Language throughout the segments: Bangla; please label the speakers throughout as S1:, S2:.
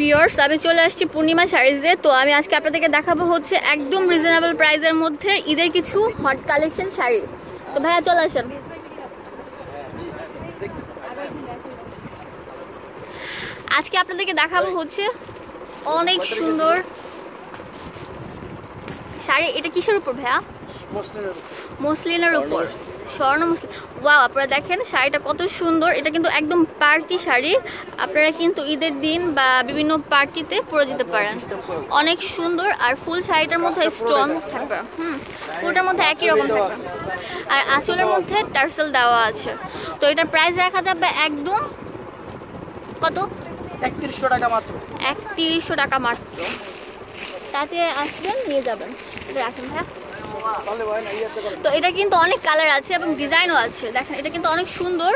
S1: ভিউয়ার্স, আমি চলে আসছি পূর্ণিমা শাড়িজে। তো আমি আজকে আপনাদেরকে দেখাবো হচ্ছে একদম রিজনেবল প্রাইসের মধ্যে ঈদের কিছু হট কালেকশন শাড়ি। তো ভাইয়া চলে আসেন। আজকে আপনাদেরকে দেখাবো হচ্ছে অনেক সুন্দর শাড়ি। এটা কিসের উপর ভাইয়া? মসলিনের উপর, স্বর্ণ মসলিন। ওয়াও, আপনারা দেখেন শাড়িটা কত সুন্দর। এটা কিন্তু একদম পার্টি শাড়ি, আপনারা কিন্তু ঈদের দিন বা বিভিন্ন পার্টিতে পরে যেতে পারেন। অনেক সুন্দর। আর ফুল শাড়িটার মধ্যে স্টোন থাকবে, পুরোটার মধ্যে একই রকম থাকবে। আর আঁচলের মধ্যে টার্সেল দেওয়া আছে। তো এটার প্রাইস রাখা যাবে একদম কত?
S2: 3100 টাকা মাত্র।
S1: 3100 টাকা মাত্র। তাতে আসবেন, নিয়ে যাবেন। এটা রাখেন ভাইয়া। তো এটা কিন্তু অনেক কালার আছে এবং ডিজাইনও আছে। দেখেন এটা কিন্তু অনেক সুন্দর,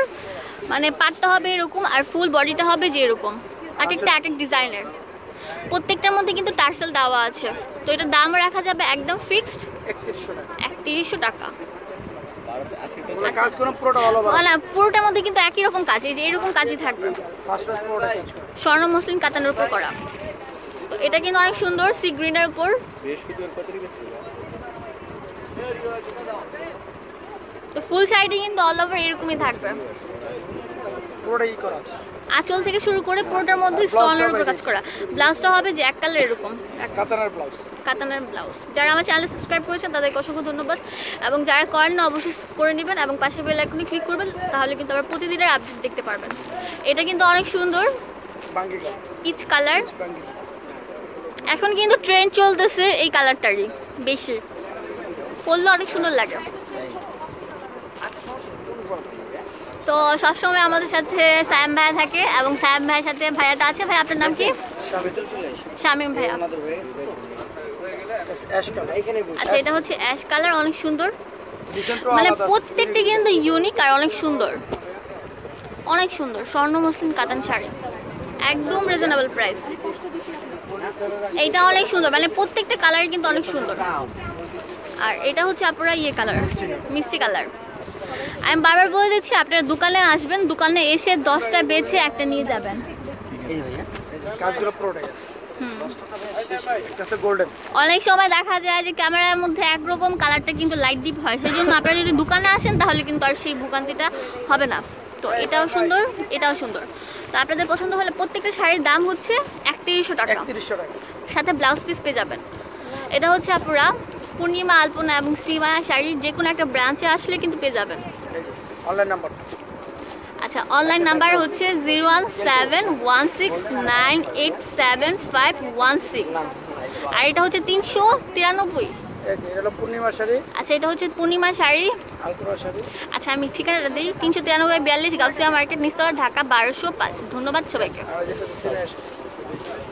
S1: মানে পাটটা হবে এরকম আর ফুল বডিটা হবে যে এরকম, এক একটা এক এক ডিজাইনের। প্রত্যেকটার মধ্যে কিন্তু টার্সেল দেওয়া আছে। তো এটার দাম রাখা যাবে একদম ফিক্সড 3100 টাকা। না, পুরোটার মধ্যে কিন্তু একই রকম কাজ, এই যে এরকম কাজই থাকবে, স্বর্ণ মসলিন কাতানের উপর করা। তো এটা কিন্তু অনেক সুন্দর, সি গ্রিনের উপর। তো ফুল শাড়িটা কিন্তু অল ওভার এরকমই থাকবে, আঁচল থেকে শুরু করে পুরোটার মধ্যে স্টোনের উপর কাজ করা। ব্লাউজটা হবে যে এক কালার এরকম কাতানের ব্লাউজ। যারা আমার চ্যানেল সাবস্ক্রাইব করেছেন তাদেরকে অসংখ্য ধন্যবাদ, এবং যারা করেন না অবশ্যই করে নেবেন এবং পাশে বেল আইকনে ক্লিক করবেন, তাহলে কিন্তু আবার প্রতিদিনের আপডেট দেখতে পারবেন। এটা কিন্তু অনেক সুন্দর, পিচ কালার। এখন কিন্তু ট্রেন্ড চলতেছে এই কালারটারই বেশি, পরলে অনেক সুন্দর লাগে। তো সবসময় আমাদের সাথে সায়েম ভাইয়া থাকে, এবং সায়েম ভাইয়ের সাথে ভাইয়াটা আছে। ভাই আপনার নাম কি? শামিম ভাইয়া। আচ্ছা, এটা হচ্ছে অ্যাশ কালার, অনেক সুন্দর। মানে প্রত্যেকটা কিন্তু ইউনিক আর অনেক সুন্দর, অনেক সুন্দর। স্বর্ণ মসলিন কাতান শাড়ি, একদম রিজনেবল প্রাইস। এইটা অনেক সুন্দর, মানে প্রত্যেকটা কালার কিন্তু অনেক সুন্দর। আর এটা হচ্ছে আপনারা ইয়ে কালার, মিষ্টি কালার। আমি বারবার বলে দিচ্ছি, আপনারা দোকানে আসবেন, দোকানে এসে 10টা বেছে একটা নিয়ে যাবেন। অনেক সময় দেখা যায় যে ক্যামেরার মধ্যে একরকম, কালারটা কিন্তু লাইট ডিপ হয়। সেই জন্য আপনারা যদি দোকানে আসেন তাহলে কিন্তু আর সেই ভোগান্তিটা হবে না। তো এটাও সুন্দর, এটাও সুন্দর। তো আপনাদের পছন্দ হলে প্রত্যেকটা শাড়ির দাম হচ্ছে 3100 টাকা, সাথে ব্লাউজ পিস পেয়ে যাবেন। এটা হচ্ছে আপনারা পূর্ণিমা, আলপনা এবং সীমা শাড়ির যে কোনো একটা ব্রাঞ্চে আসলে কিন্তু পেয়ে যাবেন। আচ্ছা, অনলাইন নাম্বার হচ্ছে 01716987516। আর এটা হচ্ছে 393। আচ্ছা, এটা হচ্ছে পূর্ণিমা শাড়ি। আচ্ছা, আমি ঠিকানাটা দিই, 393 42 গাউসিয়া মার্কেট, নিচতলা, ঢাকা 1205। ধন্যবাদ সবাইকে।